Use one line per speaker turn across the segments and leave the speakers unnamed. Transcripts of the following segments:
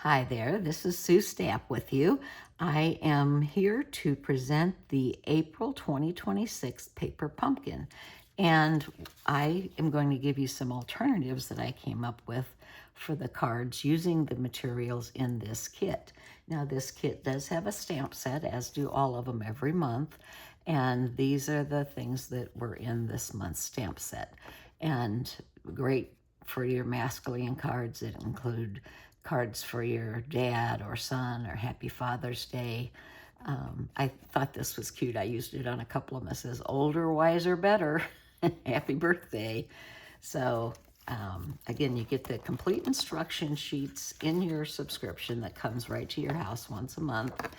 Hi there, this is Sue Stapp with you. I am here to present the April 2026 Paper Pumpkin, and I am going to give you some alternatives that I came up with for the cards using the materials in this kit. Now, this kit does have a stamp set, as do all of them every month, and these are the things that were in this month's stamp set. And great for your masculine cards that include cards for your dad or son or Happy Father's Day. I thought this was cute. I used it on a couple of them. It says, older, wiser, better. Happy birthday. So again, you get the complete instruction sheets in your subscription that comes right to your house once a month.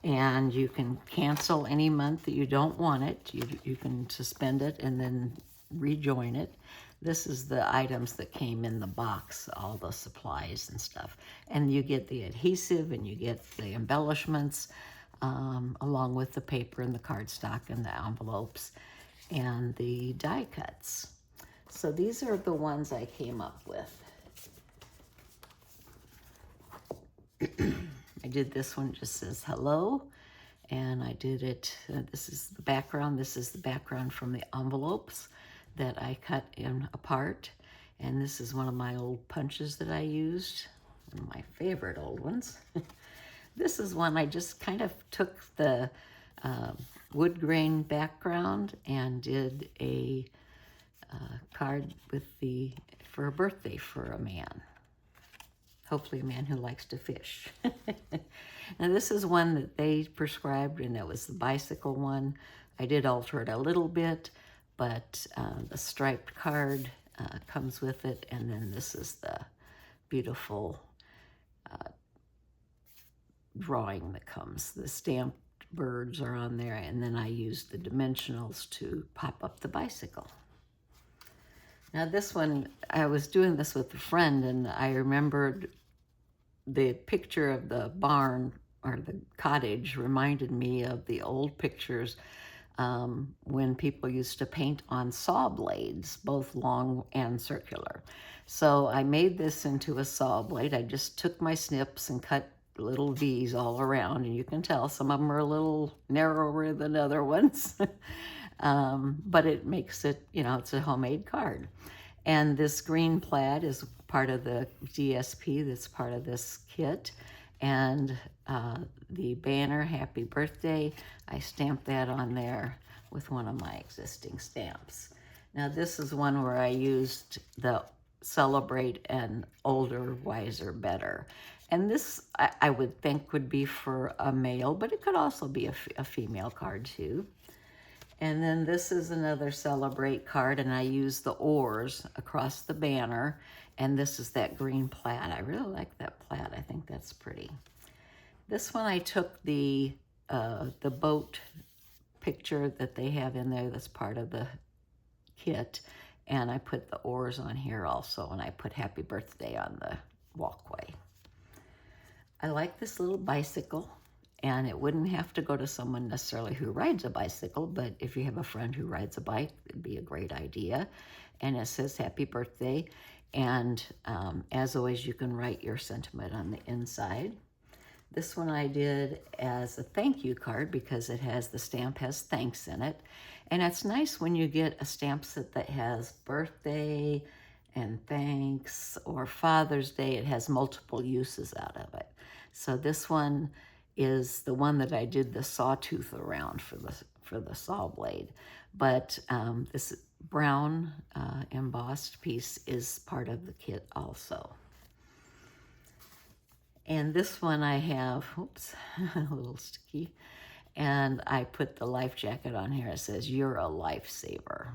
And you can cancel any month that you don't want it. You can suspend it and then rejoin it. This is the items that came in the box, all the supplies and stuff. And you get the adhesive and you get the embellishments along with the paper and the cardstock and the envelopes and the die cuts. So these are the ones I came up with. I did this one, just says hello, and I did it, this is the background from the envelopes that I cut in apart, and this is one of my old punches that I used, one of my favorite old ones. This is one I just kind of took the wood grain background and did a card with for a birthday for a man. Hopefully a man who likes to fish. Now this is one that they prescribed, and it was the bicycle one. I did alter it a little bit, but the striped card comes with it, and then this is the beautiful drawing that comes. The stamped birds are on there, and then I used the dimensionals to pop up the bicycle. Now this one, I was doing this with a friend, and I remembered the picture of the barn or the cottage reminded me of the old pictures when people used to paint on saw blades, both long and circular. So I made this into a saw blade. I just took my snips and cut little V's all around, and you can tell some of them are a little narrower than other ones. But it makes it, it's a homemade card. And this green plaid is part of the DSP that's part of this kit. And the banner, Happy Birthday, I stamped that on there with one of my existing stamps. Now this is one where I used the Celebrate and Older, Wiser, Better. And this, I would think, would be for a male, but it could also be a female card too. And then this is another Celebrate card, and I use the oars across the banner, and this is that green plaid. I really like that plaid. I think that's pretty. This one I took the boat picture that they have in there that's part of the kit, and I put the oars on here also, and I put Happy Birthday on the walkway. I like this little bicycle. And it wouldn't have to go to someone necessarily who rides a bicycle, but if you have a friend who rides a bike, it'd be a great idea. And it says Happy Birthday. And as always, you can write your sentiment on the inside. This one I did as a thank you card because the stamp has thanks in it. And it's nice when you get a stamp set that has birthday and thanks, or Father's Day. It has multiple uses out of it. So this one is the one that I did the sawtooth around for the saw blade. But this brown embossed piece is part of the kit also. And this one I have, oops, a little sticky, and I put the life jacket on here. It says, "You're a lifesaver."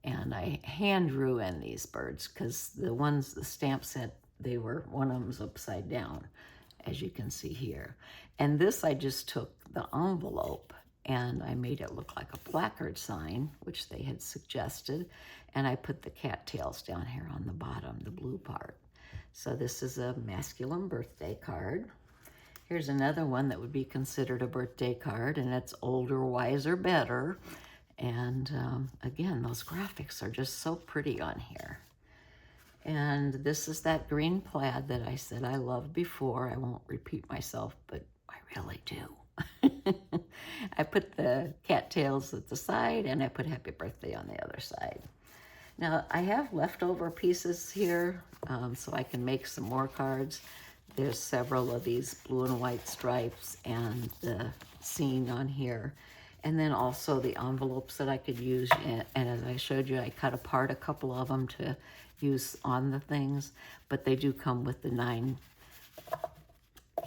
And I hand drew in these birds because the stamp set, one of them's upside down, as you can see here. And this, I just took the envelope and I made it look like a placard sign, which they had suggested, and I put the cattails down here on the bottom, the blue part. So this is a masculine birthday card. Here's another one that would be considered a birthday card, and it's Older, Wiser, Better. And again, those graphics are just so pretty on here. And this is that green plaid that I said I loved before. I won't repeat myself, but I really do. I put the cattails at the side, and I put happy birthday on the other side. Now, I have leftover pieces here, so I can make some more cards. There's several of these blue and white stripes and the scene on here. And then also the envelopes that I could use. And as I showed you, I cut apart a couple of them to use on the things. But they do come with the 9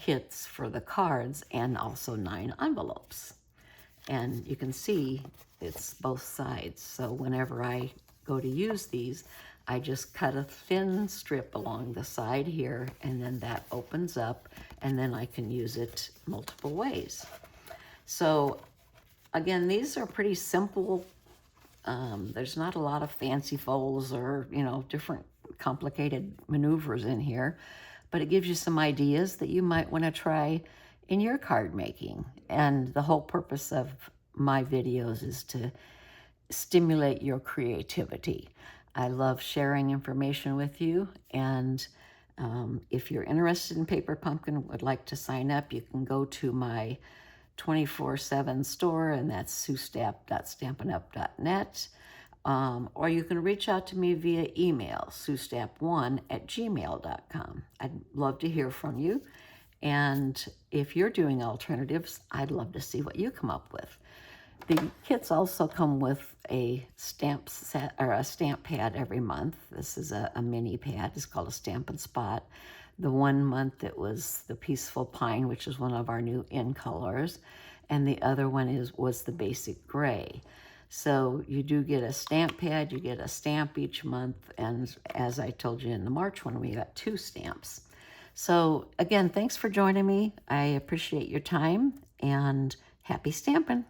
kits for the cards and also 9 envelopes. And you can see it's both sides. So whenever I go to use these, I just cut a thin strip along the side here, and then that opens up, and then I can use it multiple ways. So again, these are pretty simple. There's not a lot of fancy folds or, different complicated maneuvers in here, but it gives you some ideas that you might want to try in your card making. And the whole purpose of my videos is to stimulate your creativity. I love sharing information with you, and if you're interested in Paper Pumpkin, would like to sign up, you can go to my 24/7 store, and that's suestapp.stampinup.net, or you can reach out to me via email, suestapp1@gmail.com. I'd love to hear from you, and if you're doing alternatives, I'd love to see what you come up with. The kits also come with a stamp set or a stamp pad every month. This is a mini pad. It's called a Stampin' Spot. The 1 month it was the Peaceful Pine, which is one of our new in colors, and the other one was the Basic Gray. So you do get a stamp pad, you get a stamp each month, and as I told you in the March one, we got 2 stamps. So again, thanks for joining me. I appreciate your time, and happy stamping.